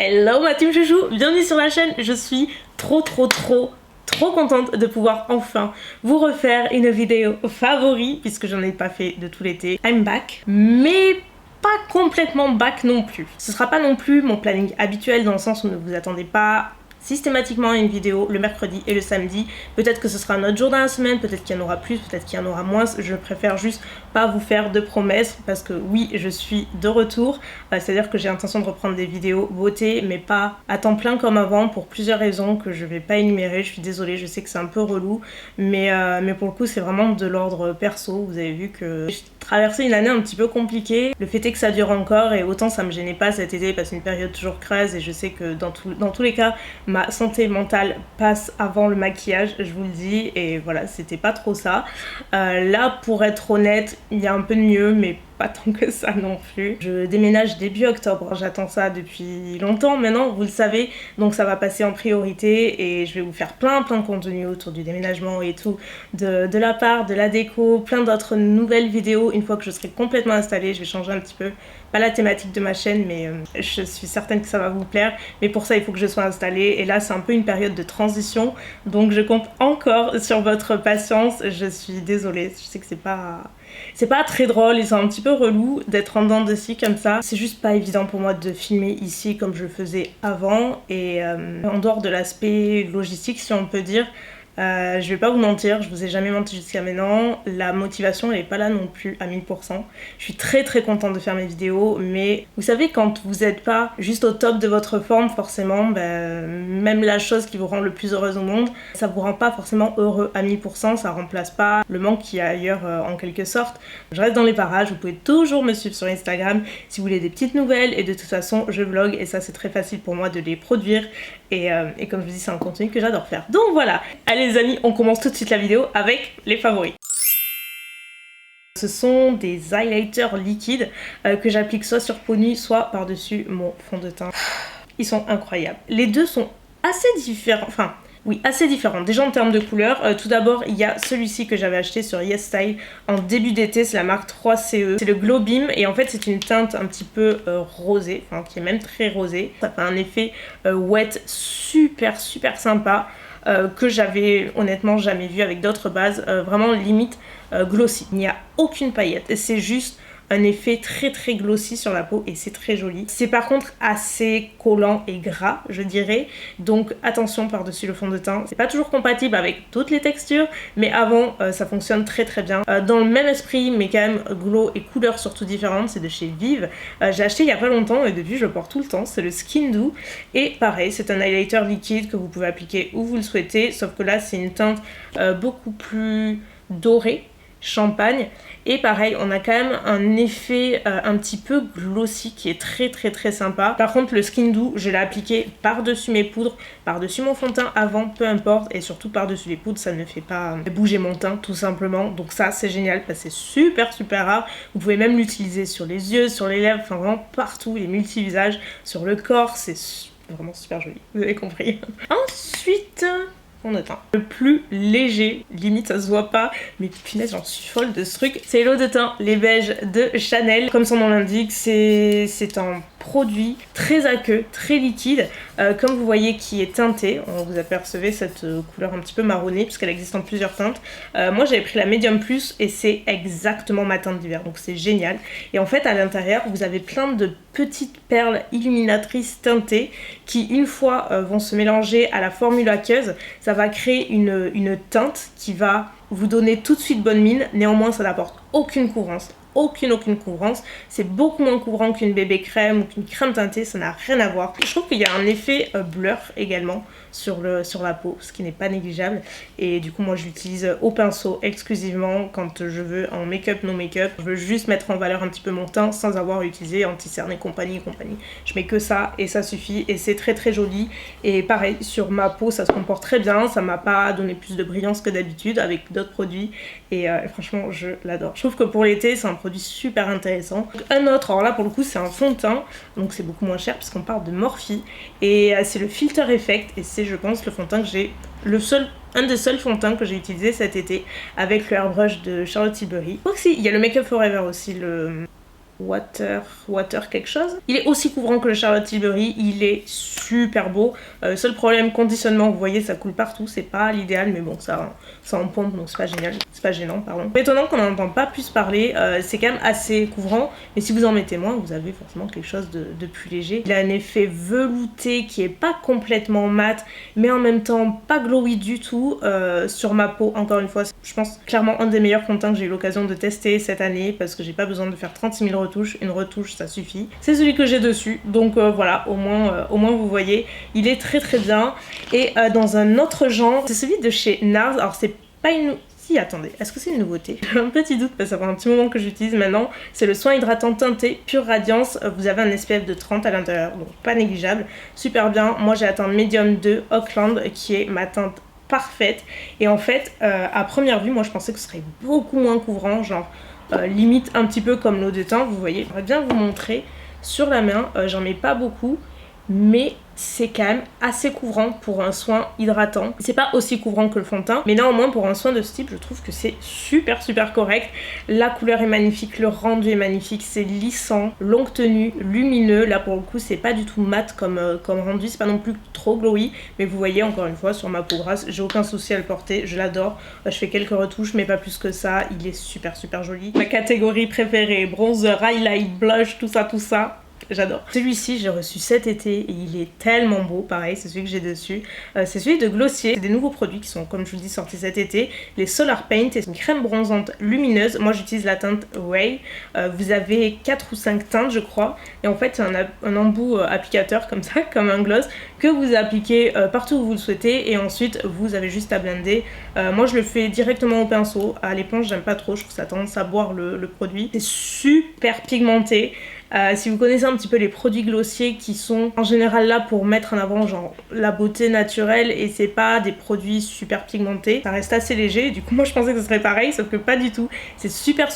Hello ma team chouchou, bienvenue sur la chaîne. Je suis trop contente de pouvoir enfin vous refaire une vidéo favori puisque j'en ai pas fait de tout l'été. I'm back, mais pas complètement back non plus. Ce sera pas non plus mon planning habituel dans le sens où ne vous attendez pas systématiquement une vidéo le mercredi et le samedi. Peut-être que ce sera un autre jour dans la semaine, peut-être qu'il y en aura plus, peut-être qu'il y en aura moins. Je préfère juste pas vous faire de promesses parce que oui, je suis de retour. C'est-à-dire que j'ai l'intention de reprendre des vidéos beauté, mais pas à temps plein comme avant pour plusieurs raisons que je vais pas énumérer. Je suis désolée, je sais que c'est un peu relou, mais pour le coup c'est vraiment de l'ordre perso. Vous avez vu que j'ai traversé une année un petit peu compliquée. Le fait est que ça dure encore et autant ça me gênait pas cet été parce que c'est une période toujours creuse et je sais que dans tous les cas ma santé mentale passe avant le maquillage, je vous le dis, et voilà, c'était pas trop ça. Là, pour être honnête, il y a un peu de mieux, mais pas tant que ça non plus. Je déménage début octobre, j'attends ça depuis longtemps maintenant, vous le savez, donc ça va passer en priorité et je vais vous faire plein de contenu autour du déménagement et tout, de la part, de la déco, plein d'autres nouvelles vidéos. Une fois que je serai complètement installée, je vais changer un petit peu, pas la thématique de ma chaîne, mais je suis certaine que ça va vous plaire, mais pour ça il faut que je sois installée et là c'est un peu une période de transition, donc je compte encore sur votre patience. Je suis désolée, je sais que c'est pas très drôle, ils sont un petit peu relous d'être en dents de scie comme ça. C'est juste pas évident pour moi de filmer ici comme je le faisais avant et en dehors de l'aspect logistique si on peut dire, je vais pas vous mentir, je vous ai jamais menti jusqu'à maintenant, la motivation elle est pas là non plus à 1000%. Je suis très contente de faire mes vidéos, mais vous savez quand vous êtes pas juste au top de votre forme, forcément, même la chose qui vous rend le plus heureuse au monde, ça vous rend pas forcément heureux à 1000%, ça remplace pas le manque qu'il y a ailleurs en quelque sorte. Je reste dans les parages, vous pouvez toujours me suivre sur Instagram si vous voulez des petites nouvelles et de toute façon je vlog et ça c'est très facile pour moi de les produire et comme je vous dis c'est un contenu que j'adore faire. Donc voilà, allez les amis, on commence tout de suite la vidéo avec les favoris. Ce sont des highlighters liquides que j'applique soit sur peau nue, soit par-dessus mon fond de teint. Ils sont incroyables. Les deux sont assez différents, enfin oui, assez différents. Déjà en termes de couleur, tout d'abord il y a celui-ci que j'avais acheté sur YesStyle en début d'été, c'est la marque 3CE. C'est le Glow Beam et en fait c'est une teinte un petit peu rosée, enfin qui est même très rosée. Ça fait un effet wet super sympa. Que j'avais honnêtement jamais vu avec d'autres bases, vraiment limite glossy. Il n'y a aucune paillette, c'est juste un effet très glossy sur la peau et c'est très joli. C'est par contre assez collant et gras je dirais, donc attention par-dessus le fond de teint. C'est pas toujours compatible avec toutes les textures, mais avant ça fonctionne très bien. Dans le même esprit mais quand même glow et couleurs surtout différentes, c'est de chez Vive. J'ai acheté il y a pas longtemps et depuis je le porte tout le temps, c'est le Skin Do et pareil c'est un highlighter liquide que vous pouvez appliquer où vous le souhaitez, sauf que là c'est une teinte beaucoup plus dorée, champagne, et pareil on a quand même un effet un petit peu glossy qui est très sympa. Par contre le Skin Do je l'ai appliqué par dessus mes poudres, par dessus mon fond de teint avant, peu importe, et surtout par dessus les poudres, ça ne fait pas bouger mon teint tout simplement, donc ça c'est génial parce que c'est super rare. Vous pouvez même l'utiliser sur les yeux, sur les lèvres, enfin vraiment partout, les multi-visages, sur le corps, c'est vraiment super joli, vous avez compris. Ensuite fond de teint le plus léger, limite ça se voit pas, mais punaise j'en suis folle de ce truc, c'est l'eau de teint les beiges de Chanel. Comme son nom l'indique, c'est un produit très aqueux, très liquide, comme vous voyez qui est teinté. Vous apercevez cette couleur un petit peu marronnée puisqu'elle existe en plusieurs teintes. Moi j'avais pris la Medium Plus et c'est exactement ma teinte d'hiver, donc c'est génial. Et en fait à l'intérieur vous avez plein de petites perles illuminatrices teintées qui une fois vont se mélanger à la formule aqueuse, ça va créer une teinte qui va vous donner tout de suite bonne mine. Néanmoins ça n'apporte aucune couvrance, aucune couvrance, c'est beaucoup moins couvrant qu'une bébé crème ou qu'une crème teintée, ça n'a rien à voir. Je trouve qu'il y a un effet blur également sur la peau, ce qui n'est pas négligeable, et du coup moi je l'utilise au pinceau exclusivement quand je veux en make-up, no make-up, je veux juste mettre en valeur un petit peu mon teint sans avoir utilisé anti-cerne et compagnie. Je mets que ça et ça suffit et c'est très joli, et pareil sur ma peau ça se comporte très bien, ça m'a pas donné plus de brillance que d'habitude avec d'autres produits et franchement je l'adore. Je trouve que pour l'été c'est un produit super intéressant. Un autre, alors là pour le coup c'est un fond de teint, donc c'est beaucoup moins cher puisqu'on parle de Morphe et c'est le Filter Effect et c'est je pense le fond de teint que j'ai, un des seuls fonds de teint que j'ai utilisé cet été avec le airbrush de Charlotte Tilbury. Aussi il y a le Make Up Forever aussi, le water quelque chose. Il est aussi couvrant que le Charlotte Tilbury, il est super beau. Seul problème, conditionnement, vous voyez ça coule partout, c'est pas l'idéal mais bon ça en pompe donc c'est pas génial, c'est pas gênant pardon. Étonnant qu'on n'en entend pas plus parler, c'est quand même assez couvrant mais si vous en mettez moins vous avez forcément quelque chose de plus léger. Il a un effet velouté qui est pas complètement mat mais en même temps pas glowy du tout sur ma peau. Encore une fois je pense clairement un des meilleurs fonds de teint que j'ai eu l'occasion de tester cette année parce que j'ai pas besoin de faire 36 000 retouches, une retouche ça suffit. C'est celui que j'ai dessus donc voilà au moins vous voyez il est très très bien. Et dans un autre genre c'est celui de chez NARS, alors c'est pas une... Si, attendez, est-ce que c'est une nouveauté? J'ai un petit doute parce que ça fait un petit moment que j'utilise maintenant. C'est le soin hydratant teinté Pure Radiance. Vous avez un SPF de 30 à l'intérieur, donc pas négligeable. Super bien. Moi j'ai atteint Medium 2 Auckland qui est ma teinte parfaite. Et en fait, à première vue, moi je pensais que ce serait beaucoup moins couvrant, genre limite un petit peu comme l'eau de teint. Vous voyez, j'aimerais bien vous montrer sur la main. J'en mets pas beaucoup, mais c'est quand même assez couvrant pour un soin hydratant. C'est pas aussi couvrant que le fond de teint, mais néanmoins pour un soin de ce type, je trouve que c'est super correct. La couleur est magnifique, le rendu est magnifique, c'est lissant, longue tenue, lumineux. Là pour le coup, c'est pas du tout mat comme rendu, c'est pas non plus trop glowy, mais vous voyez encore une fois sur ma peau grasse, j'ai aucun souci à le porter, je l'adore. Je fais quelques retouches, mais pas plus que ça. Il est super joli. Ma catégorie préférée, bronzer, highlight, blush, tout ça. J'adore. Celui-ci, j'ai reçu cet été et il est tellement beau. Pareil, c'est celui que j'ai dessus. C'est celui de Glossier. C'est des nouveaux produits qui sont, comme je vous dis, sortis cet été. Les Solar Paint, c'est une crème bronzante lumineuse. Moi, j'utilise la teinte Ray. Vous avez 4 ou 5 teintes, je crois. Et en fait, c'est un embout applicateur comme ça, comme un gloss, que vous appliquez partout où vous le souhaitez. Et ensuite, vous avez juste à blender. Moi, je le fais directement au pinceau. À l'éponge, j'aime pas trop. Je trouve que ça a tendance à boire le produit. C'est super pigmenté. Si vous connaissez un petit peu les produits Glossier qui sont en général là pour mettre en avant genre la beauté naturelle et c'est pas des produits super pigmentés, ça reste assez léger. Du coup moi je pensais que ce serait pareil sauf que pas du tout. C'est super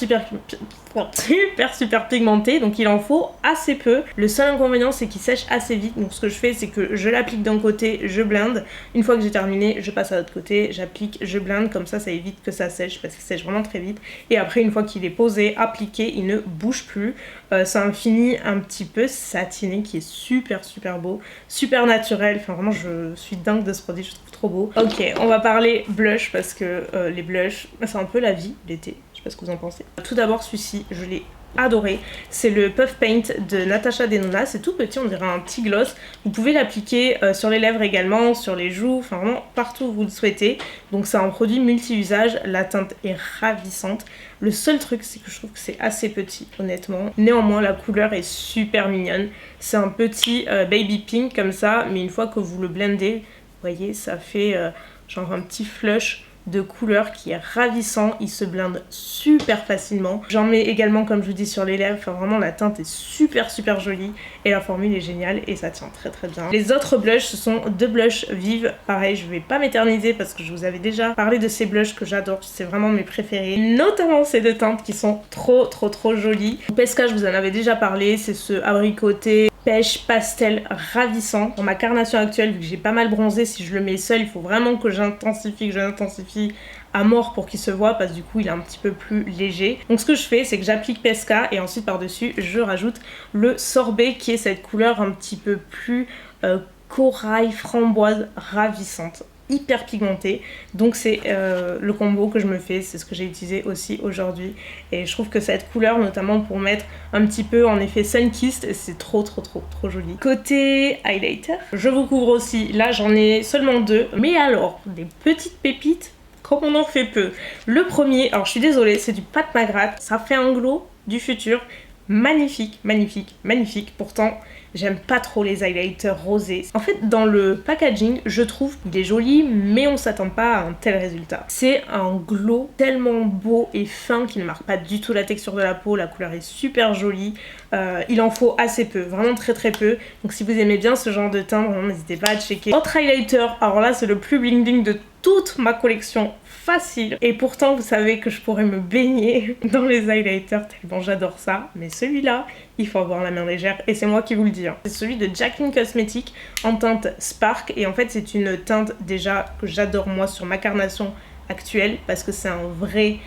pigmenté donc il en faut assez peu. Le seul inconvénient c'est qu'il sèche assez vite donc ce que je fais c'est que je l'applique d'un côté, je blende. Une fois que j'ai terminé je passe à l'autre côté, j'applique, je blende comme ça évite que ça sèche parce qu'il sèche vraiment très vite. Et après une fois qu'il est posé, appliqué, il ne bouge plus. C'est un fini un petit peu satiné qui est super beau, super naturel, enfin vraiment je suis dingue de ce produit, je le trouve trop beau. Ok, on va parler blush parce que les blushs c'est un peu la vie l'été, je sais pas ce que vous en pensez. Tout d'abord celui-ci, je l'ai adoré, c'est le Puff Paint de Natasha Denona, c'est tout petit, on dirait un petit gloss. Vous pouvez l'appliquer sur les lèvres également, sur les joues, enfin vraiment partout où vous le souhaitez. Donc c'est un produit multi-usage, la teinte est ravissante. Le seul truc c'est que je trouve que c'est assez petit honnêtement. Néanmoins la couleur est super mignonne. C'est un petit baby pink comme ça, mais une fois que vous le blendez, vous voyez ça fait genre un petit flush de couleur qui est ravissant, il se blinde super facilement. J'en mets également comme je vous dis sur les lèvres, enfin vraiment la teinte est super jolie et la formule est géniale et ça tient très bien. Les autres blushs ce sont deux blushs vives, pareil je vais pas m'éterniser parce que je vous avais déjà parlé de ces blushs que j'adore, c'est vraiment mes préférés, notamment ces deux teintes qui sont trop jolies. Pesca je vous en avais déjà parlé, c'est ce abricoté pêche pastel ravissant. Dans ma carnation actuelle, vu que j'ai pas mal bronzé, si je le mets seul, il faut vraiment que j'intensifie à mort pour qu'il se voit parce que du coup il est un petit peu plus léger. Donc ce que je fais c'est que j'applique Pesca et ensuite par dessus je rajoute le sorbet qui est cette couleur un petit peu plus corail framboise ravissante, hyper pigmenté. Donc c'est le combo que je me fais, c'est ce que j'ai utilisé aussi aujourd'hui et je trouve que cette couleur notamment pour mettre un petit peu en effet sun-kissed, c'est trop joli. Côté highlighter, je vous couvre aussi, là j'en ai seulement deux, mais alors des petites pépites comme on en fait peu. Le premier, alors je suis désolée, c'est du Pat McGrath, ça fait un glow du futur, magnifique. Pourtant j'aime pas trop les highlighters rosés. En fait dans le packaging je trouve qu'il est joli mais on s'attend pas à un tel résultat. C'est un glow tellement beau et fin qui ne marque pas du tout la texture de la peau, la couleur est super jolie. Il en faut assez peu, vraiment très peu. Donc si vous aimez bien ce genre de teint, vraiment n'hésitez pas à checker. Autre highlighter, alors là c'est le plus bling bling de toute ma collection, facile. Et pourtant vous savez que je pourrais me baigner dans les highlighters tellement j'adore ça. Mais celui-là, il faut avoir la main légère et c'est moi qui vous le dis. C'est celui de Jaclyn Cosmetics en teinte Spark et en fait c'est une teinte déjà que j'adore moi sur ma carnation actuelle parce que c'est un vrai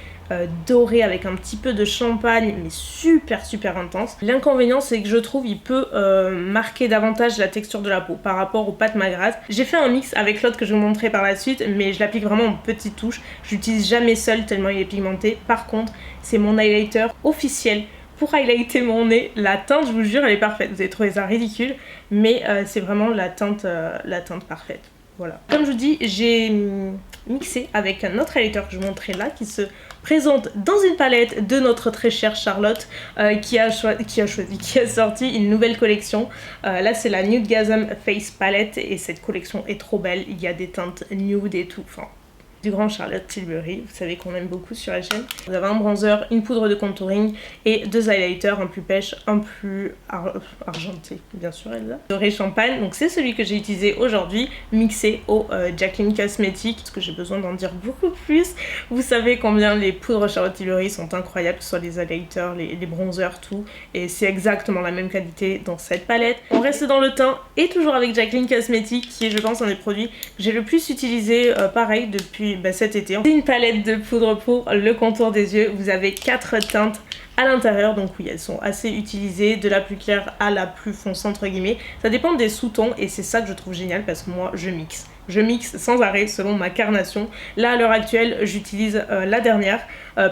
doré avec un petit peu de champagne, mais super intense. L'inconvénient, c'est que je trouve il peut marquer davantage la texture de la peau par rapport aux pâtes Magras. J'ai fait un mix avec l'autre que je vous montrerai par la suite, mais je l'applique vraiment en petites touches. Je l'utilise jamais seul tellement il est pigmenté. Par contre, c'est mon highlighter officiel pour highlighter mon nez. La teinte, je vous jure, elle est parfaite. Vous allez trouver ça ridicule, mais c'est vraiment la teinte parfaite. Voilà. Comme je vous dis, j'ai mixé avec un autre highlighter que je vous montrerai là, qui se présente dans une palette de notre très chère Charlotte, qui a sorti une nouvelle collection. Là, c'est la Nude Gasm Face Palette, et cette collection est trop belle. Il y a des teintes nude et tout. Enfin, du grand Charlotte Tilbury, vous savez qu'on aime beaucoup sur la chaîne. Vous avez un bronzer, une poudre de contouring et deux highlighters, un plus pêche, un plus argenté, bien sûr, Elsa. Doré champagne, donc c'est celui que j'ai utilisé aujourd'hui, mixé au Jaclyn Cosmetics, parce que j'ai besoin d'en dire beaucoup plus. Vous savez combien les poudres Charlotte Tilbury sont incroyables, que ce soit les highlighters, les bronzers, tout, et c'est exactement la même qualité dans cette palette. On reste dans le teint, et toujours avec Jaclyn Cosmetics, qui est, je pense, un des produits que j'ai le plus utilisé, pareil, depuis cet été. C'est une palette de poudre pour le contour des yeux. Vous avez 4 teintes à l'intérieur, donc oui, elles sont assez utilisées, de la plus claire à la plus foncée entre guillemets. Ça dépend des sous-tons et c'est ça que je trouve génial parce que moi je mixe. Je mixe sans arrêt selon ma carnation. Là à l'heure actuelle j'utilise la dernière.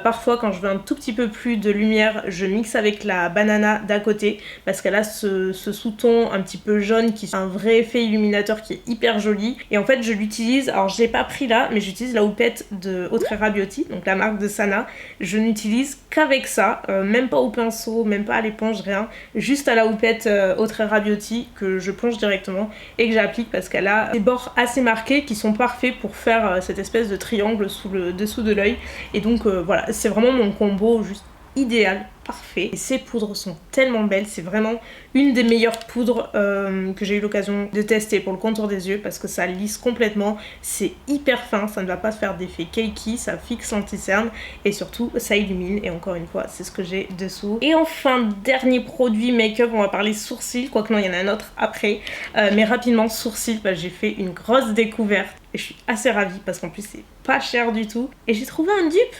Parfois quand je veux un tout petit peu plus de lumière, je mixe avec la banana d'à côté parce qu'elle a ce sous-ton un petit peu jaune qui est un vrai effet illuminateur qui est hyper joli. Et en fait je l'utilise, alors je l'ai pas pris là, mais j'utilise la houppette de Otrera Beauty, donc la marque de Sana. Je n'utilise qu'avec ça, même pas au pinceau, même pas à l'éponge, rien. Juste à la houppette Otrera Beauty que je plonge directement et que j'applique parce qu'elle a des bords assez marqués qui sont parfaits pour faire cette espèce de triangle sous le dessous de l'œil. Et donc voilà, c'est vraiment mon combo juste idéal, parfait. Et ces poudres sont tellement belles, c'est vraiment une des meilleures poudres que j'ai eu l'occasion de tester pour le contour des yeux parce que ça lisse complètement, c'est hyper fin, ça ne va pas faire d'effet cakey, ça fixe l'anti-cerne et surtout ça illumine et encore une fois c'est ce que j'ai dessous. Et enfin dernier produit make-up, on va parler sourcils, quoique non il y en a un autre après, mais rapidement sourcils, j'ai fait une grosse découverte et je suis assez ravie parce qu'en plus c'est pas cher du tout et j'ai trouvé un dupe.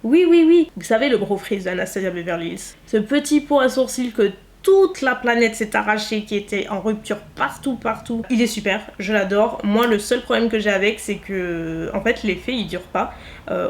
Oui, vous savez le Brow Freeze d'Anastasia Beverly Hills, ce petit pot à sourcils que toute la planète s'est arrachée, qui était en rupture partout. Il est super, je l'adore. Moi le seul problème que j'ai avec c'est que en fait l'effet il dure pas.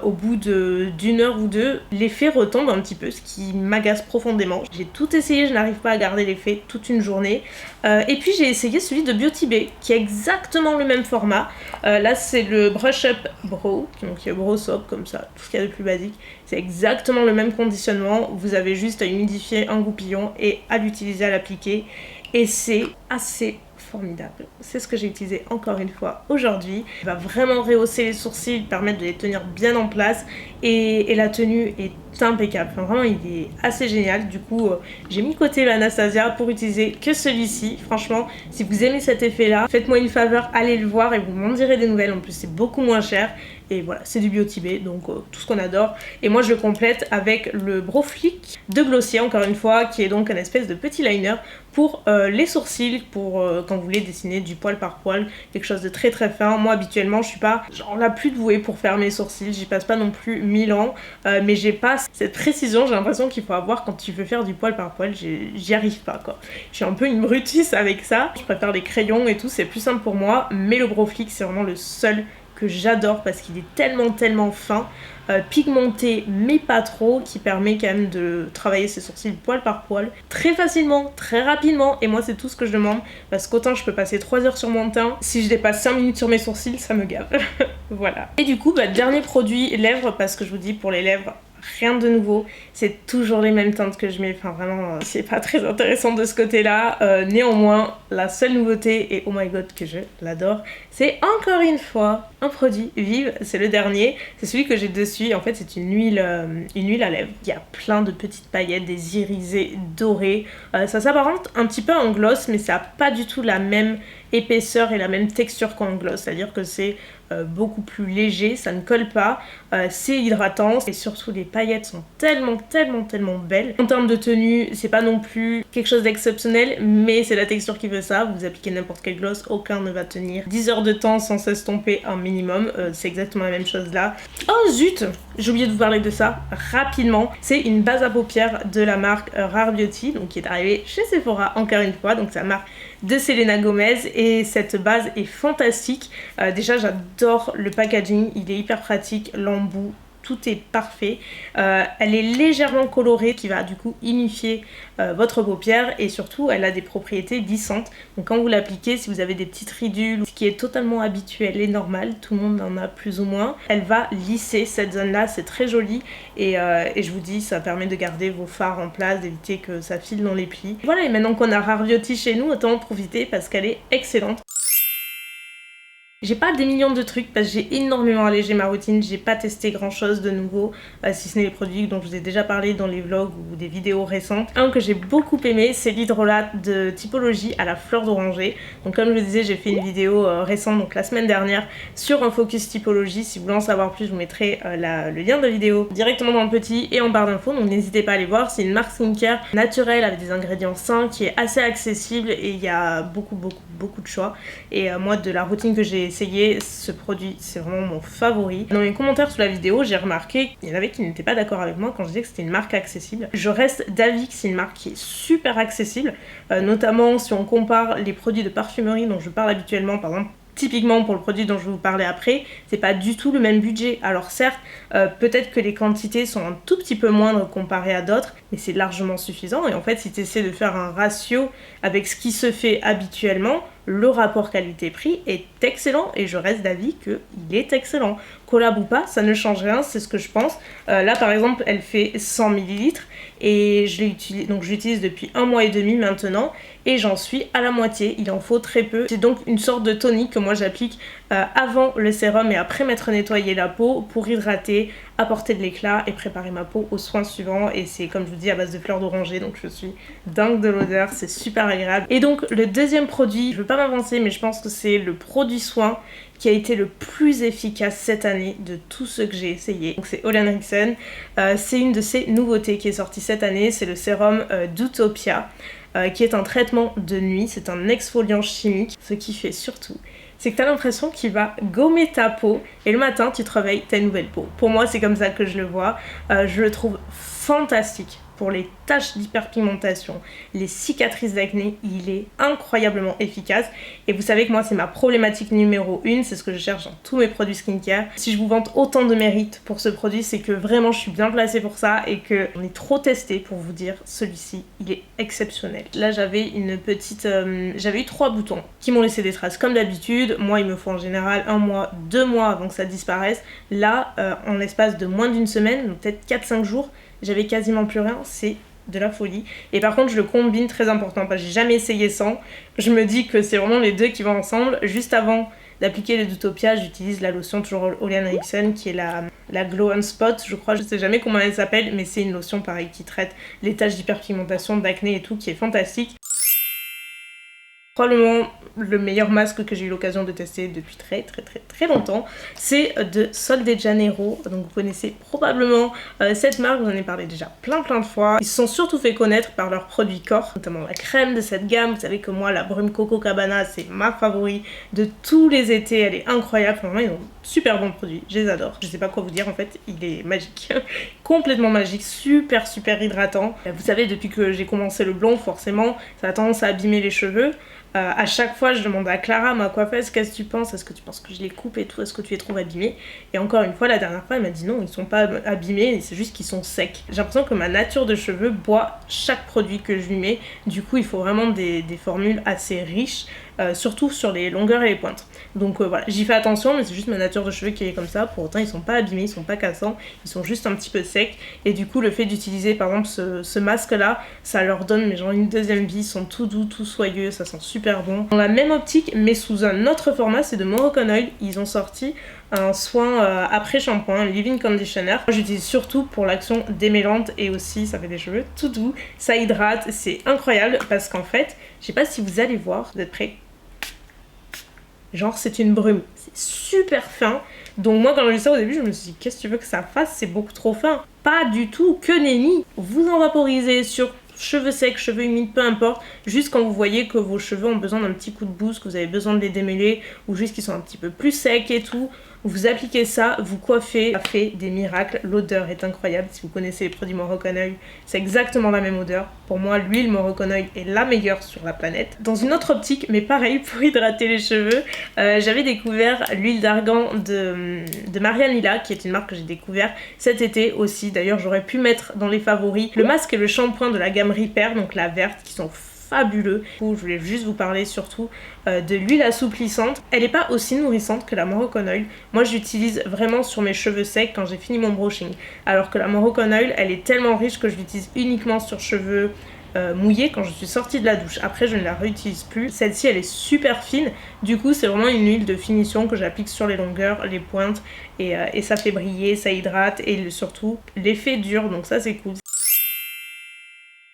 Au bout d'une heure ou deux, l'effet retombe un petit peu, ce qui m'agace profondément. J'ai tout essayé, je n'arrive pas à garder l'effet toute une journée. Et puis j'ai essayé celui de Beauty Bay, qui est exactement le même format. Là c'est le Brush Up Brow, donc il y a Brow Soap comme ça, tout ce qu'il y a de plus basique. C'est exactement le même conditionnement, vous avez juste à humidifier un goupillon et à l'utiliser, à l'appliquer. Et c'est assez formidable. C'est ce que j'ai utilisé encore une fois aujourd'hui. Il va vraiment rehausser les sourcils, permettre de les tenir bien en place et la tenue est impeccable. Enfin, vraiment il est assez génial. Du coup j'ai mis de côté l'Anastasia pour utiliser que celui-ci. Franchement si vous aimez cet effet là, faites-moi une faveur, allez le voir et vous m'en direz des nouvelles. En plus c'est beaucoup moins cher. Et voilà, c'est du Beauty Bay, donc tout ce qu'on adore. Et moi je le complète avec le Brow Flick de Glossier, encore une fois, qui est donc un espèce de petit liner pour les sourcils, pour quand vous voulez dessiner du poil par poil, quelque chose de très fin. Moi habituellement je suis pas genre la plus douée pour faire mes sourcils, j'y passe pas non plus 1000 ans, mais j'ai pas cette précision, j'ai l'impression qu'il faut avoir quand tu veux faire du poil par poil, j'y arrive pas quoi. Je suis un peu une brutus avec ça, je préfère les crayons et tout, c'est plus simple pour moi, mais le Brow Flick c'est vraiment le seul que j'adore parce qu'il est tellement fin, pigmenté mais pas trop, qui permet quand même de travailler ses sourcils poil par poil très facilement, très rapidement. Et moi c'est tout ce que je demande parce qu'autant je peux passer 3 heures sur mon teint, si je dépasse 5 minutes sur mes sourcils ça me gave. Voilà. Et du coup dernier produit lèvres, parce que je vous dis pour les lèvres rien de nouveau, c'est toujours les mêmes teintes que je mets, enfin vraiment c'est pas très intéressant de ce côté là. Néanmoins la seule nouveauté, et oh my god que je l'adore, c'est encore une fois un produit Vive, c'est le dernier, c'est celui que j'ai dessus. En fait c'est une huile à lèvres, il y a plein de petites paillettes, des irisés dorés, ça s'apparente un petit peu à un gloss mais ça a pas du tout la même épaisseur et la même texture qu'un gloss, c'est à dire que c'est beaucoup plus léger, ça ne colle pas, c'est hydratant et surtout les paillettes sont tellement belles. En termes de tenue c'est pas non plus quelque chose d'exceptionnel mais c'est la texture qui veut que ça, vous appliquez n'importe quel gloss, aucun ne va tenir 10 heures de temps sans s'estomper un minimum, c'est exactement la même chose là. Oh zut, j'ai oublié de vous parler de ça rapidement, c'est une base à paupières de la marque Rare Beauty, donc qui est arrivée chez Sephora encore une fois, donc c'est la marque de Selena Gomez et cette base est fantastique. Déjà j'adore le packaging, il est hyper pratique, l'embout, tout est parfait. Elle est légèrement colorée qui va du coup unifier votre paupière et surtout elle a des propriétés lissantes. Donc quand vous l'appliquez, si vous avez des petites ridules, ce qui est totalement habituel et normal, tout le monde en a plus ou moins, elle va lisser cette zone là, c'est très joli et je vous dis ça permet de garder vos fards en place, d'éviter que ça file dans les plis. Voilà, et maintenant qu'on a Rare Beauty chez nous, autant en profiter parce qu'elle est excellente. J'ai pas des millions de trucs parce que j'ai énormément allégé ma routine, j'ai pas testé grand chose de nouveau, si ce n'est les produits dont je vous ai déjà parlé dans les vlogs ou des vidéos récentes. Un que j'ai beaucoup aimé, c'est l'hydrolat de Typologie à la fleur d'oranger. Donc comme je vous disais, j'ai fait une vidéo récente, donc la semaine dernière, sur un focus Typologie. Si vous voulez en savoir plus, je vous mettrai le lien de la vidéo directement dans le petit et en barre d'infos, donc n'hésitez pas à aller voir. C'est une marque skincare naturelle avec des ingrédients sains qui est assez accessible et il y a beaucoup de choix. Et moi, de la routine que j'ai essayé, ce produit c'est vraiment mon favori. Dans les commentaires sous la vidéo, j'ai remarqué qu'il y en avait qui n'étaient pas d'accord avec moi quand je disais que c'était une marque accessible. Je reste d'avis que c'est une marque qui est super accessible, notamment si on compare les produits de parfumerie dont je parle habituellement, par exemple. Typiquement pour le produit dont je vais vous parler après, c'est pas du tout le même budget. Alors certes, peut-être que les quantités sont un tout petit peu moindres comparées à d'autres, mais c'est largement suffisant. Et en fait, si tu essaies de faire un ratio avec ce qui se fait habituellement, le rapport qualité-prix est excellent et je reste d'avis qu'il est excellent. Collab ou pas, ça ne change rien, c'est ce que je pense. Là par exemple, elle fait 100 ml et je l'utilise depuis 1 mois et demi maintenant et j'en suis à la moitié, il en faut très peu. C'est donc une sorte de tonique que moi j'applique avant le sérum et après m'être nettoyé la peau pour hydrater, apporter de l'éclat et préparer ma peau aux soins suivants. Et c'est comme je vous dis à base de fleurs d'oranger, donc je suis dingue de l'odeur, c'est super agréable. Et donc le deuxième produit, je veux pas m'avancer mais je pense que c'est le produit soin qui a été le plus efficace cette année de tous ceux que j'ai essayé. Donc c'est Ole Henriksen, c'est une de ses nouveautés qui est sortie cette année, c'est le sérum d'Utopia, qui est un traitement de nuit, c'est un exfoliant chimique. Ce qui fait surtout, c'est que tu as l'impression qu'il va gommer ta peau et le matin tu te réveilles, t'as une nouvelle peau. Pour moi c'est comme ça que je le vois, je le trouve fantastique pour les taches d'hyperpigmentation, les cicatrices d'acné, il est incroyablement efficace. Et vous savez que moi c'est ma problématique numéro 1, c'est ce que je cherche dans tous mes produits skincare. Si je vous vante autant de mérite pour ce produit, c'est que vraiment je suis bien placée pour ça et qu'on est trop testé pour vous dire celui-ci, il est exceptionnel. Là j'avais une petite... j'avais eu 3 boutons qui m'ont laissé des traces comme d'habitude. Moi il me faut en général 1 mois, 2 mois avant que ça disparaisse. Là en l'espace de moins d'une semaine, donc peut-être 4-5 jours, j'avais quasiment plus rien, c'est de la folie. Et par contre je le combine, très important, parce que j'ai jamais essayé sans. Je me dis que c'est vraiment les deux qui vont ensemble. Juste avant d'appliquer les Utopia, j'utilise la lotion toujours Ole Henriksen qui est la Glow on Spot, je crois, je sais jamais comment elle s'appelle, mais c'est une lotion pareil qui traite les taches d'hyperpigmentation, d'acné et tout, qui est fantastique. Probablement le meilleur masque que j'ai eu l'occasion de tester depuis très longtemps, c'est de Sol de Janeiro. Donc vous connaissez probablement cette marque, j'en ai parlé déjà plein de fois. Ils se sont surtout fait connaître par leurs produits corps, notamment la crème de cette gamme. Vous savez que moi la brume Coco Cabana c'est ma favorite de tous les étés, elle est incroyable. Vraiment ils ont super bons produits, je les adore. Je sais pas quoi vous dire en fait, il est magique, complètement magique, super hydratant. Vous savez depuis que j'ai commencé le blond forcément ça a tendance à abîmer les cheveux. À chaque fois je demande à Clara, ma coiffeuse, qu'est-ce que tu penses, est-ce que tu penses que je les coupe et tout, est-ce que tu les trouves abîmés? Et encore une fois la dernière fois elle m'a dit non, ils sont pas abîmés, c'est juste qu'ils sont secs. J'ai l'impression que ma nature de cheveux boit chaque produit que je lui mets, du coup il faut vraiment des formules assez riches, surtout sur les longueurs et les pointes. Donc voilà, j'y fais attention mais c'est juste ma nature de cheveux qui est comme ça, pour autant ils sont pas abîmés, ils sont pas cassants, ils sont juste un petit peu secs et du coup le fait d'utiliser par exemple ce masque là, ça leur donne mais genre une deuxième vie, ils sont tout doux, tout soyeux, ça sent super bon. Dans la même optique mais sous un autre format, c'est de Moroccan Oil, ils ont sorti un soin après shampoing, un leave-in conditioner. J'utilise surtout pour l'action démêlante et aussi ça fait des cheveux tout doux, ça hydrate, c'est incroyable parce qu'en fait, je sais pas si vous allez voir, vous êtes prêts? Genre c'est une brume, c'est super fin. Donc moi quand j'ai vu ça au début je me suis dit qu'est-ce que tu veux que ça fasse, c'est beaucoup trop fin. Pas du tout, que nenni. Vous en vaporisez sur cheveux secs, cheveux humides, peu importe, juste quand vous voyez que vos cheveux ont besoin d'un petit coup de boost, que vous avez besoin de les démêler, ou juste qu'ils sont un petit peu plus secs et tout, vous appliquez ça, vous coiffez, ça fait des miracles. L'odeur est incroyable. Si vous connaissez les produits Moroccanoil, c'est exactement la même odeur. Pour moi, l'huile Moroccanoil est la meilleure sur la planète. Dans une autre optique, mais pareil, pour hydrater les cheveux, j'avais découvert l'huile d'argan de Marianne Lila, qui est une marque que j'ai découvert cet été aussi. D'ailleurs, j'aurais pu mettre dans les favoris le masque et le shampoing de la gamme Repair, donc la verte, qui sont fabuleux. Du coup, je voulais juste vous parler surtout de l'huile assouplissante. Elle n'est pas aussi nourrissante que la Moroccanoil. Moi, j'utilise vraiment sur mes cheveux secs quand j'ai fini mon brushing. Alors que la Moroccanoil, elle est tellement riche que je l'utilise uniquement sur cheveux mouillée quand je suis sortie de la douche. Après, je ne la réutilise plus. Celle-ci, elle est super fine. Du coup, c'est vraiment une huile de finition que j'applique sur les longueurs, les pointes, et ça fait briller, ça hydrate, et surtout, l'effet dure, donc ça, c'est cool.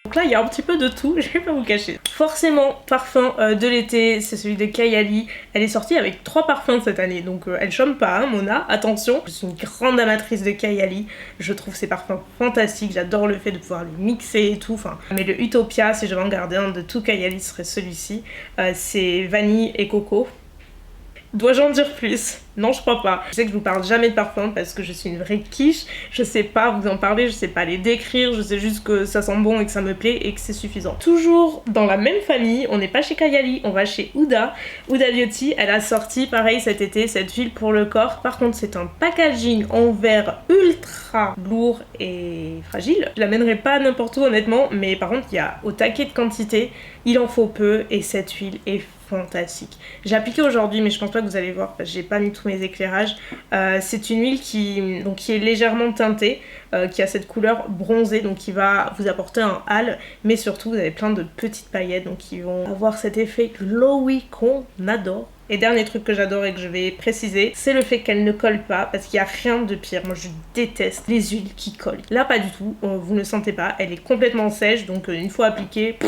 Donc là, il y a un petit peu de tout, je vais pas vous cacher. Forcément, parfum de l'été, c'est celui de Kayali. Elle est sortie avec 3 parfums cette année, donc elle chôme pas, hein, Mona, attention. Je suis une grande amatrice de Kayali, je trouve ces parfums fantastiques, j'adore le fait de pouvoir les mixer et tout. Enfin, mais le Utopia, si je vais en garder un de tout Kayali, ce serait celui-ci. C'est vanille et coco. Dois-je en dire plus? Non, je crois pas. Je sais que je vous parle jamais de parfum parce que je suis une vraie quiche. Je sais pas vous en parler, je sais pas les décrire, je sais juste que ça sent bon et que ça me plaît et que c'est suffisant. Toujours dans la même famille, on n'est pas chez Kayali, on va chez Huda. Huda Beauty, elle a sorti pareil cet été cette huile pour le corps. Par contre, c'est un packaging en verre ultra lourd et fragile. Je l'amènerai pas n'importe où honnêtement, mais par contre, il y a au taquet de quantité, il en faut peu et cette huile est fantastique. J'ai appliqué aujourd'hui mais je pense pas que vous allez voir parce que j'ai pas mis tous mes éclairages. C'est une huile qui est légèrement teintée, qui a cette couleur bronzée, donc qui va vous apporter un hâle, mais surtout vous avez plein de petites paillettes donc qui vont avoir cet effet glowy qu'on adore. Et dernier truc que j'adore et que je vais préciser, c'est le fait qu'elle ne colle pas, parce qu'il n'y a rien de pire. Moi je déteste les huiles qui collent. Là pas du tout, vous ne le sentez pas, elle est complètement sèche, donc une fois appliquée,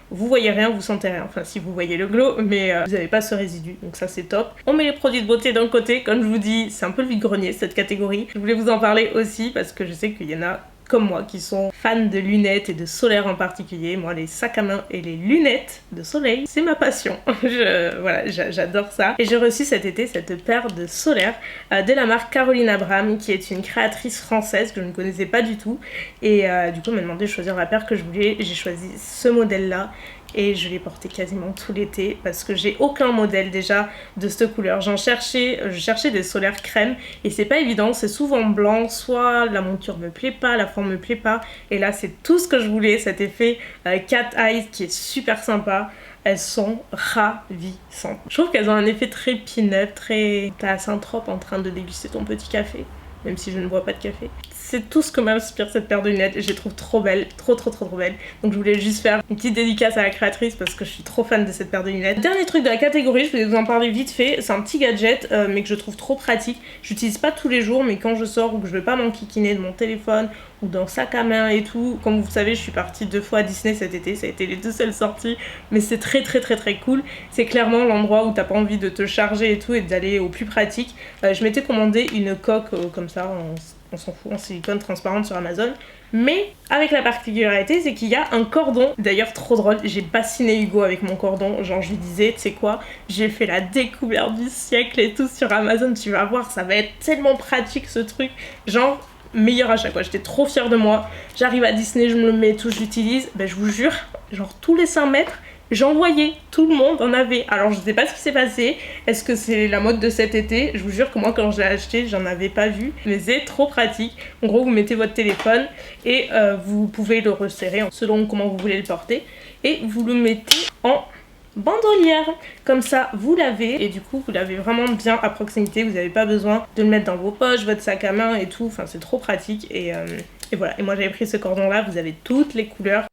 vous voyez rien, vous sentez rien, enfin si vous voyez le glow, mais vous n'avez pas ce résidu, donc ça c'est top. On met les produits de beauté d'un côté, comme je vous dis, c'est un peu le vide-grenier cette catégorie. Je voulais vous en parler aussi parce que je sais qu'il y en a comme moi qui sont fans de lunettes et de solaire en particulier. Moi les sacs à main et les lunettes de soleil, c'est ma passion. Voilà, j'adore ça. Et j'ai reçu cet été cette paire de solaire de la marque Caroline Abraham, qui est une créatrice française que je ne connaissais pas du tout. Et du coup elle m'a demandé de choisir la paire que je voulais. J'ai choisi ce modèle là. Et je l'ai porté quasiment tout l'été parce que j'ai aucun modèle déjà de cette couleur. Je cherchais des solaires crème et c'est pas évident, c'est souvent blanc, soit la monture me plaît pas, la forme me plaît pas. Et là c'est tout ce que je voulais, cet effet cat eyes qui est super sympa. Elles sont ravissantes. Je trouve qu'elles ont un effet très pin-up, très... T'es à Saint-Trope en train de déguster ton petit café, même si je ne bois pas de café. C'est tout ce que m'inspire cette paire de lunettes et je les trouve trop belles, trop belles. Donc je voulais juste faire une petite dédicace à la créatrice parce que je suis trop fan de cette paire de lunettes. Dernier truc de la catégorie, je voulais vous en parler vite fait, c'est un petit gadget mais que je trouve trop pratique. J'utilise pas tous les jours mais quand je sors ou que je veux pas m'enquiquiner de mon téléphone ou d'un sac à main et tout, comme vous savez je suis partie 2 fois à Disney cet été, ça a été les 2 seules sorties mais c'est très cool. C'est clairement l'endroit où t'as pas envie de te charger et tout et d'aller au plus pratique. Je m'étais commandé une coque comme ça on s'en fout, en silicone transparente sur Amazon. Mais avec la particularité, c'est qu'il y a un cordon. D'ailleurs, trop drôle, j'ai bassiné Hugo avec mon cordon. Genre, je lui disais, tu sais quoi, j'ai fait la découverte du siècle et tout sur Amazon. Tu vas voir, ça va être tellement pratique ce truc. Genre, meilleur achat quoi. J'étais trop fière de moi. J'arrive à Disney, je me le mets tout, je l'utilise. Ben, je vous jure, genre tous les 5 mètres, j'en voyais, tout le monde en avait. Alors je sais pas ce qui s'est passé, est-ce que c'est la mode de cet été? Je vous jure que moi quand je l'ai acheté, j'en avais pas vu, mais c'est trop pratique. En gros vous mettez votre téléphone et vous pouvez le resserrer selon comment vous voulez le porter et vous le mettez en bandolière, comme ça vous l'avez et du coup vous l'avez vraiment bien à proximité, vous n'avez pas besoin de le mettre dans vos poches, votre sac à main et tout, enfin c'est trop pratique et voilà. Et moi j'avais pris ce cordon là, vous avez toutes les couleurs.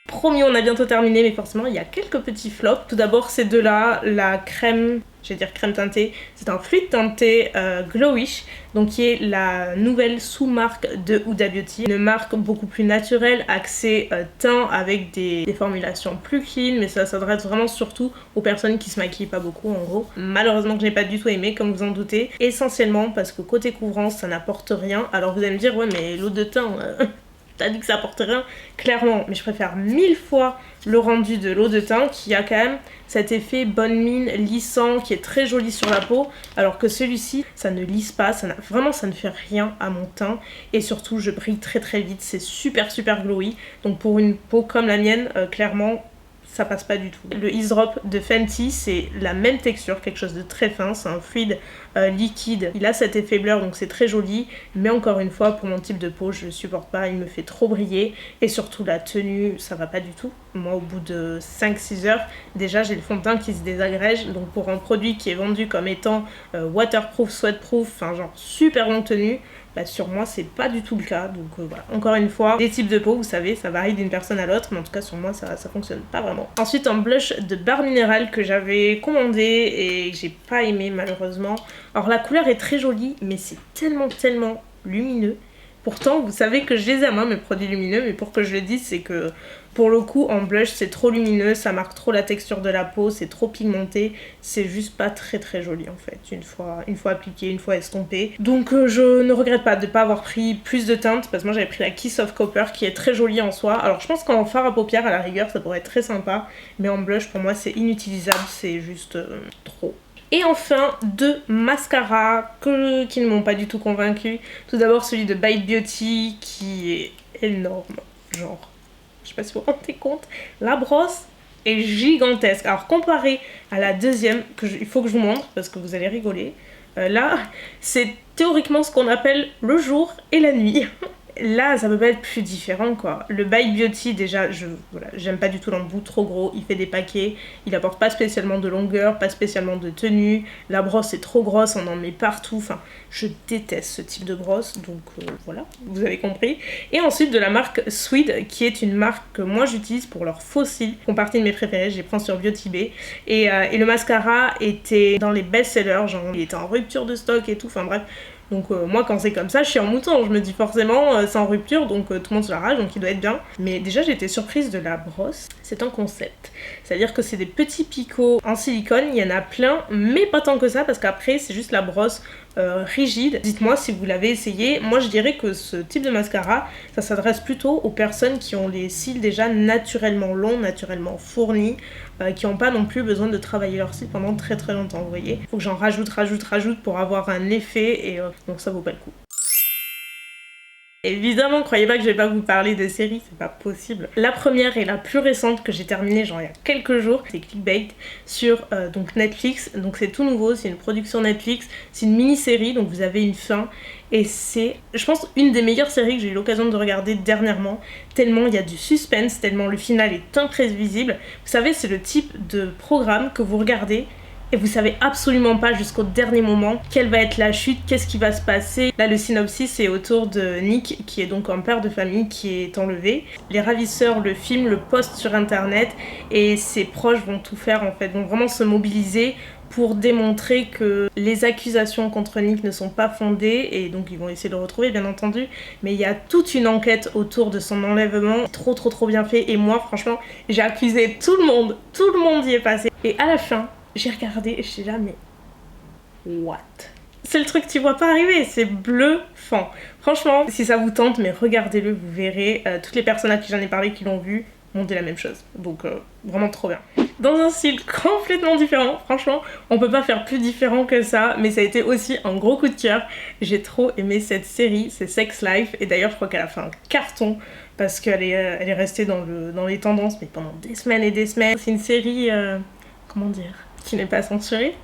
Promis, on a bientôt terminé, mais forcément il y a quelques petits flops. Tout d'abord ces deux là, la crème, je vais dire crème teintée, c'est un fluide teinté Glowish, donc qui est la nouvelle sous-marque de Huda Beauty. Une marque beaucoup plus naturelle, axée teint avec des formulations plus clean, mais ça s'adresse vraiment surtout aux personnes qui se maquillent pas beaucoup en gros. Malheureusement que je n'ai pas du tout aimé, comme vous en doutez, essentiellement parce que côté couvrance ça n'apporte rien. Alors vous allez me dire ouais mais l'eau de teint... t'as dit que ça apporte rien, clairement, mais je préfère 1000 fois le rendu de l'eau de teint qui a quand même cet effet bonne mine, lissant, qui est très joli sur la peau, alors que celui-ci, ça ne lisse pas, vraiment ça ne fait rien à mon teint, et surtout je brille très très vite, c'est super glowy, donc pour une peau comme la mienne, clairement, ça passe pas du tout. Le Ease Drop de Fenty, c'est la même texture, quelque chose de très fin, c'est un fluide liquide. Il a cet effet blur, donc c'est très joli, mais encore une fois, pour mon type de peau, je le supporte pas, il me fait trop briller, et surtout la tenue, ça va pas du tout. Moi, au bout de 5-6 heures, déjà j'ai le fond de teint qui se désagrège, donc pour un produit qui est vendu comme étant waterproof, sweatproof, enfin genre super longue tenue, bah sur moi c'est pas du tout le cas, donc voilà. Encore une fois, les types de peau, vous savez, ça varie d'une personne à l'autre, mais en tout cas sur moi ça fonctionne pas vraiment. Ensuite un blush de Barre Minéral que j'avais commandé et que j'ai pas aimé malheureusement. Alors la couleur est très jolie, mais c'est tellement lumineux. Pourtant vous savez que je les aime hein, mes produits lumineux, mais pour que je le dise c'est que pour le coup en blush c'est trop lumineux, ça marque trop la texture de la peau, c'est trop pigmenté, c'est juste pas très joli en fait, une fois appliqué, une fois estompé. Donc je ne regrette pas de ne pas avoir pris plus de teinte, parce que moi j'avais pris la Kiss of Copper qui est très jolie en soi. Alors je pense qu'en fard à paupières à la rigueur ça pourrait être très sympa, mais en blush pour moi c'est inutilisable, c'est juste trop. Et enfin, deux mascaras qui ne m'ont pas du tout convaincue. Tout d'abord celui de Bite Beauty qui est énorme, genre, je sais pas si vous vous rendez compte, la brosse est gigantesque. Alors comparé à la deuxième, il faut que je vous montre parce que vous allez rigoler, là c'est théoriquement ce qu'on appelle le jour et la nuit. Là, ça peut pas être plus différent quoi. Le Bite Beauty, déjà, j'aime pas du tout l'embout, trop gros, il fait des paquets, il apporte pas spécialement de longueur, pas spécialement de tenue, la brosse est trop grosse, on en met partout, enfin, je déteste ce type de brosse, donc voilà, vous avez compris. Et ensuite de la marque Swede, qui est une marque que moi j'utilise pour leurs faux cils, font partie de mes préférés, je les prends sur Beauty Bay, et le mascara était dans les best-sellers, genre il était en rupture de stock et tout, enfin bref. Donc moi quand c'est comme ça je suis en mouton, je me dis forcément c'est en rupture donc tout le monde se la rage donc il doit être bien. Mais déjà j'ai été surprise de la brosse, c'est un concept. C'est à dire que c'est des petits picots en silicone, il y en a plein mais pas tant que ça parce qu'après c'est juste la brosse rigide. Dites-moi si vous l'avez essayé. Moi je dirais que ce type de mascara ça s'adresse plutôt aux personnes qui ont les cils déjà naturellement longs, naturellement fournis, qui n'ont pas non plus besoin de travailler leurs cils pendant très longtemps, vous voyez. Faut que j'en rajoute pour avoir un effet et donc ça vaut pas le coup. Évidemment, croyez pas que je vais pas vous parler de séries, c'est pas possible. La première et la plus récente que j'ai terminée genre il y a quelques jours, c'est Clickbait sur donc Netflix. Donc c'est tout nouveau, c'est une production Netflix, c'est une mini-série donc vous avez une fin. Et c'est, je pense, une des meilleures séries que j'ai eu l'occasion de regarder dernièrement, tellement il y a du suspense, tellement le final est imprévisible. Vous savez, c'est le type de programme que vous regardez et vous savez absolument pas jusqu'au dernier moment quelle va être la chute, qu'est-ce qui va se passer. Là le synopsis est autour de Nick qui est donc un père de famille qui est enlevé. Les ravisseurs le filment, le postent sur internet et ses proches vont tout faire en fait, vont vraiment se mobiliser pour démontrer que les accusations contre Nick ne sont pas fondées et donc ils vont essayer de le retrouver bien entendu, mais il y a toute une enquête autour de son enlèvement, trop bien fait et moi franchement j'ai accusé tout le monde y est passé et à la fin j'ai regardé et je suis là mais what? C'est le truc que tu vois pas arriver, c'est bluffant. Franchement si ça vous tente mais regardez-le, vous verrez, toutes les personnes à qui j'en ai parlé qui l'ont vu m'ont dit la même chose, donc vraiment trop bien. Dans un style complètement différent, franchement on peut pas faire plus différent que ça, mais ça a été aussi un gros coup de cœur. J'ai trop aimé cette série, c'est Sex Life, et d'ailleurs je crois qu'elle a fait un carton parce qu'elle est restée dans les tendances mais pendant des semaines et des semaines. C'est une série, comment dire, qui n'est pas censurée.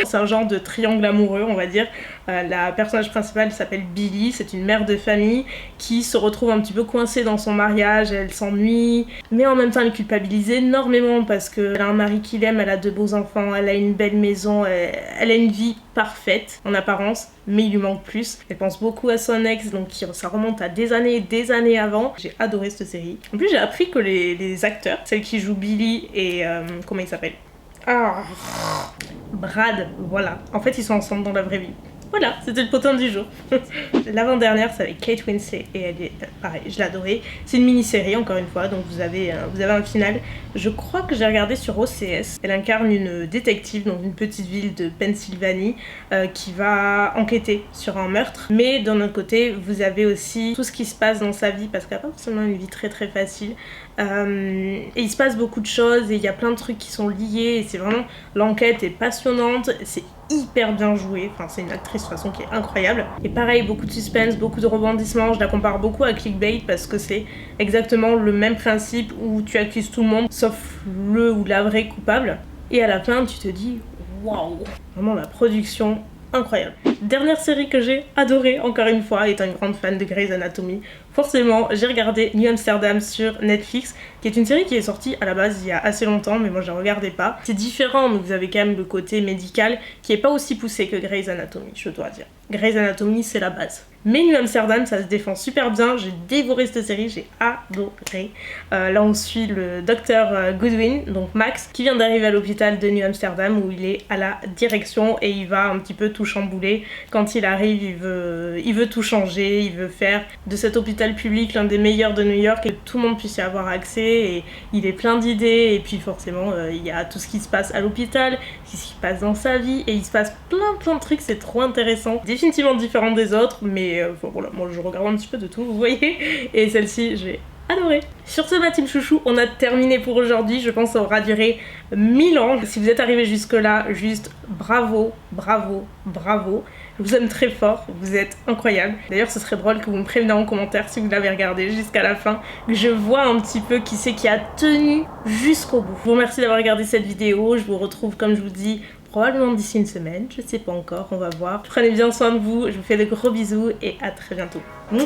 C'est un genre de triangle amoureux on va dire. La personnage principale s'appelle Billy, c'est une mère de famille qui se retrouve un petit peu coincée dans son mariage, elle s'ennuie, mais en même temps elle culpabilise énormément parce qu'elle a un mari qu'il aime, elle a de beaux enfants, elle a une belle maison, elle a une vie parfaite en apparence, mais il lui manque plus. Elle pense beaucoup à son ex, donc ça remonte à des années avant. J'ai adoré cette série. En plus j'ai appris que les acteurs, celle qui joue Billy et comment il s'appelle, Brad, voilà. En fait, ils sont ensemble dans la vraie vie. Voilà, c'était le potin du jour. L'avant-dernière, c'est avec Kate Winslet et elle est pareil, je l'ai adorée. C'est une mini-série encore une fois, donc vous avez un final. Je crois que j'ai regardé sur OCS. Elle incarne une détective dans une petite ville de Pennsylvanie qui va enquêter sur un meurtre. Mais d'un autre côté, vous avez aussi tout ce qui se passe dans sa vie parce qu'elle n'a pas forcément une vie très facile. Et il se passe beaucoup de choses et il y a plein de trucs qui sont liés et c'est vraiment, l'enquête est passionnante, c'est hyper bien joué, enfin c'est une actrice de toute façon qui est incroyable. Et pareil, beaucoup de suspense, beaucoup de rebondissements, je la compare beaucoup à Clickbait parce que c'est exactement le même principe où tu accuses tout le monde sauf le ou la vraie coupable. Et à la fin tu te dis waouh, vraiment la production incroyable. Dernière série que j'ai adorée, encore une fois, étant une grande fan de Grey's Anatomy, forcément j'ai regardé New Amsterdam sur Netflix, qui est une série qui est sortie à la base il y a assez longtemps, mais moi je la regardais pas. C'est différent, mais vous avez quand même le côté médical qui est pas aussi poussé que Grey's Anatomy, je dois dire. Grey's Anatomy c'est la base. Mais New Amsterdam ça se défend super bien, j'ai dévoré cette série, j'ai adoré. Là on suit le docteur Goodwin, donc Max, qui vient d'arriver à l'hôpital de New Amsterdam où il est à la direction et il va un petit peu tout chambouler. Quand il arrive, il veut tout changer, il veut faire de cet hôpital public l'un des meilleurs de New York et que tout le monde puisse y avoir accès et il est plein d'idées et puis forcément il y a tout ce qui se passe à l'hôpital, ce qui se passe dans sa vie et il se passe plein de trucs, c'est trop intéressant. Définitivement différent des autres mais voilà, moi je regarde un petit peu de tout, vous voyez, et celle-ci j'ai adoré. Sur ce, ma team chouchou, on a terminé pour aujourd'hui. Je pense que ça aura duré 1000 ans. Si vous êtes arrivé jusque là, juste bravo. Je vous aime très fort, vous êtes incroyables. D'ailleurs, ce serait drôle que vous me préveniez en commentaire si vous l'avez regardé jusqu'à la fin, que je vois un petit peu qui c'est qui a tenu jusqu'au bout. Je vous remercie d'avoir regardé cette vidéo. Je vous retrouve, comme je vous dis, probablement d'ici une semaine, je sais pas encore, on va voir. Prenez bien soin de vous, je vous fais de gros bisous et à très bientôt. Bye!